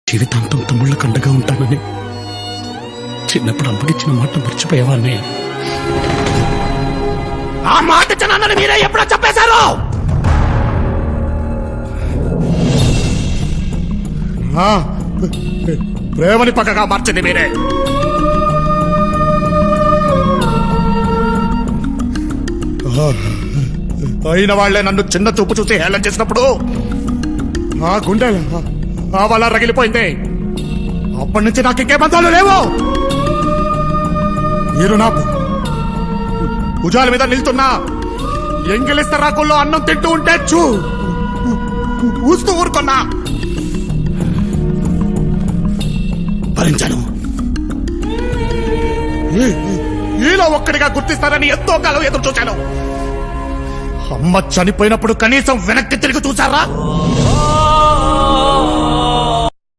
జీవితాంతం తమ్ముళ్ళకు అండగా ఉంటానని చిన్నప్పుడు అమ్మకిచ్చిన మాట మర్చిపోయేవాడిని. ఆ మాట చిన్న మీరే ఎప్పుడో చెప్పేశారు. ప్రేమని పక్కగా మార్చింది మీరే. అయిన వాళ్లే నన్ను చిన్న చూపు చూసి హేళన చేసినప్పుడు ఆ గుండె ఆ వల్ల రగిలిపోయింది. అప్పటి నుంచి నాకు ఇంకే బంధాలు లేవు. మీరు నా భుజాల మీద నిల్చున్నా ఎంగిలిస్త రాకుల్లో అన్నం తింటూ ఉంటే ఊస్తూ ఊరుకున్నా. భరించాను. ఈలో ఒక్కడిగా గుర్తిస్తారని ఎంతో కాలం ఎదురు చూశాను. అమ్మ చనిపోయినప్పుడు కనీసం వెనక్కి తిరిగి చూసారా?